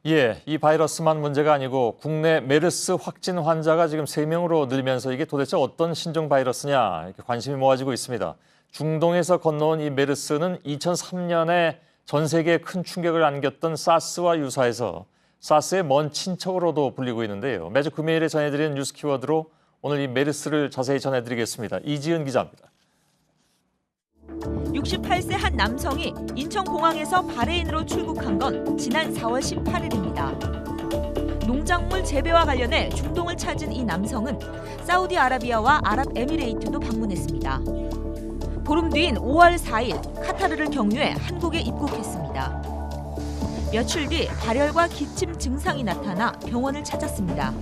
예, 이 바이러스만 문제가 아니고 국내 메르스 확진 환자가 지금 3명으로 늘면서 이게 도대체 어떤 신종 바이러스냐 이렇게 관심이 모아지고 있습니다. 중동에서 건너온 이 메르스는 2003년에 전 세계에 큰 충격을 안겼던 사스와 유사해서 사스의 먼 친척으로도 불리고 있는데요. 매주 금요일에 전해드리는 뉴스 키워드로 오늘 이 메르스를 자세히 전해드리겠습니다. 이지은 기자입니다. 68세 한 남성이 인천공항에서 바레인으로 출국한 건 지난 4월 18일입니다. 농작물 재배와 관련해 중동을 찾은 이 남성은 사우디아라비아와 아랍에미레이트도 방문했습니다. 보름 뒤인 5월 4일 카타르를 경유해 한국에 입국했습니다. 며칠 뒤 발열과 기침 증상이 나타나 병원을 찾았습니다.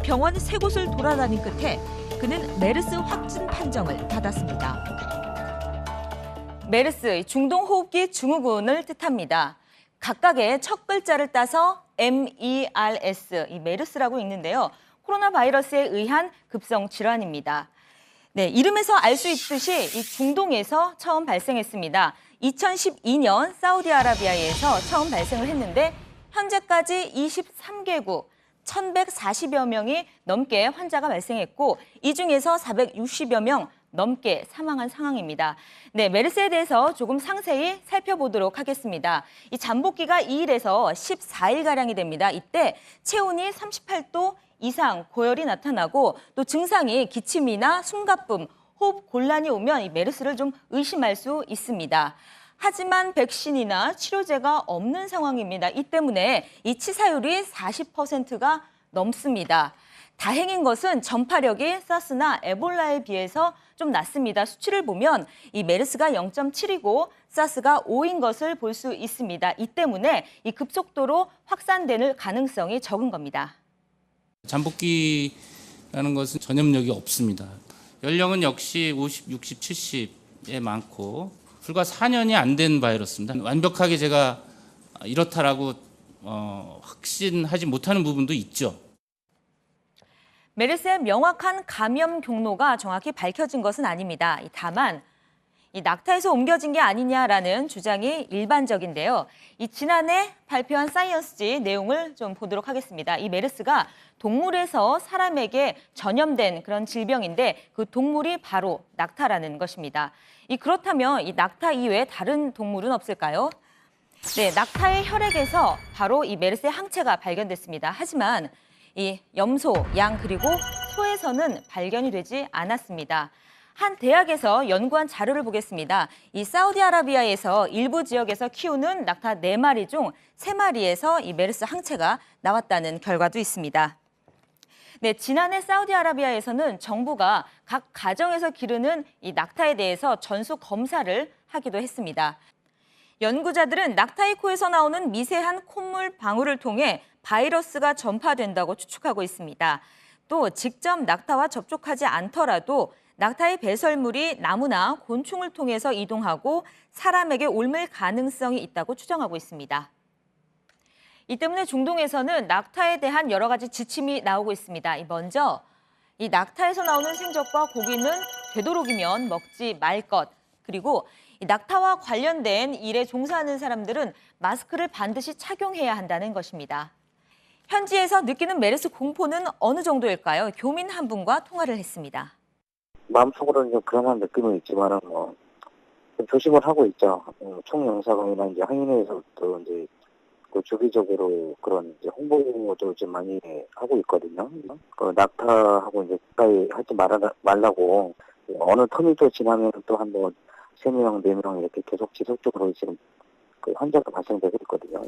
병원 3곳을 돌아다닌 끝에 그는 메르스 확진 판정을 받았습니다. 메르스, 중동호흡기 증후군을 뜻합니다. 각각의 첫 글자를 따서 MERS, 이 메르스라고 읽는데요. 코로나 바이러스에 의한 급성 질환입니다. 네, 이름에서 알 수 있듯이 이 중동에서 처음 발생했습니다. 2012년 사우디아라비아에서 처음 발생을 했는데 현재까지 23개국 1,140여 명이 넘게 환자가 발생했고 이 중에서 460여 명 넘게 사망한 상황입니다. 네, 메르스에 대해서 조금 상세히 살펴보도록 하겠습니다. 이 잠복기가 2일에서 14일가량이 됩니다. 이때 체온이 38도 이상 고열이 나타나고 또 증상이 기침이나 숨가쁨, 호흡 곤란이 오면 이 메르스를 좀 의심할 수 있습니다. 하지만 백신이나 치료제가 없는 상황입니다. 이 때문에 이 치사율이 40%가 넘습니다. 다행인 것은 전파력이 사스나 에볼라에 비해서 좀 낮습니다. 수치를 보면 이 메르스가 0.7이고 사스가 5인 것을 볼 수 있습니다. 이 때문에 이 급속도로 확산될 가능성이 적은 겁니다. 잠복기라는 것은 전염력이 없습니다. 연령은 역시 50, 60, 70에 많고 불과 4년이 안 된 바이러스입니다. 완벽하게 제가 이렇다라고 확신하지 못하는 부분도 있죠. 메르스의 명확한 감염 경로가 정확히 밝혀진 것은 아닙니다. 다만 이 낙타에서 옮겨진 게 아니냐라는 주장이 일반적인데요. 이 지난해 발표한 사이언스지 내용을 좀 보도록 하겠습니다. 이 메르스가 동물에서 사람에게 전염된 그런 질병인데 그 동물이 바로 낙타라는 것입니다. 그렇다면 이 낙타 이외에 다른 동물은 없을까요? 네, 낙타의 혈액에서 바로 이 메르스의 항체가 발견됐습니다. 하지만 이 염소, 양 그리고 소에서는 발견이 되지 않았습니다. 한 대학에서 연구한 자료를 보겠습니다. 이 사우디아라비아에서 일부 지역에서 키우는 낙타 4마리 중 3마리에서 이 메르스 항체가 나왔다는 결과도 있습니다. 네, 지난해 사우디아라비아에서는 정부가 각 가정에서 기르는 이 낙타에 대해서 전수 검사를 하기도 했습니다. 연구자들은 낙타의 코에서 나오는 미세한 콧물 방울을 통해 바이러스가 전파된다고 추측하고 있습니다. 또 직접 낙타와 접촉하지 않더라도 낙타의 배설물이 나무나 곤충을 통해서 이동하고 사람에게 옮을 가능성이 있다고 추정하고 있습니다. 이 때문에 중동에서는 낙타에 대한 여러 가지 지침이 나오고 있습니다. 먼저 이 낙타에서 나오는 생적과 고기는 되도록이면 먹지 말 것, 그리고 이 낙타와 관련된 일에 종사하는 사람들은 마스크를 반드시 착용해야 한다는 것입니다. 현지에서 느끼는 메르스 공포는 어느 정도일까요? 교민 한 분과 통화를 했습니다. 마음속으로는 좀 그런 느낌은 있지만은 좀 조심을 하고 있죠. 총영사관이나 이제 항인회에서도 이제 그 주기적으로 그런 이제 홍보도 좀 많이 하고 있거든요. 그 낙타하고 이제 가까이 하지 말라고 어느 텀이 지나면 또 한번 3명, 4명 이렇게 계속 지속적으로 지금 그 환자가 발생되고 있거든요.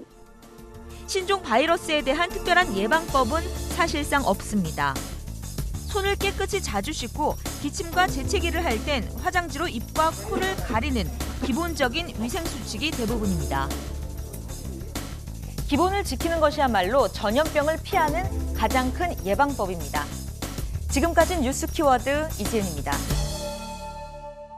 신종 바이러스에 대한 특별한 예방법은 사실상 없습니다. 손을 깨끗이 자주 씻고 기침과 재채기를 할 땐 화장지로 입과 코를 가리는 기본적인 위생수칙이 대부분입니다. 기본을 지키는 것이야말로 전염병을 피하는 가장 큰 예방법입니다. 지금까지는 뉴스 키워드 이지은입니다.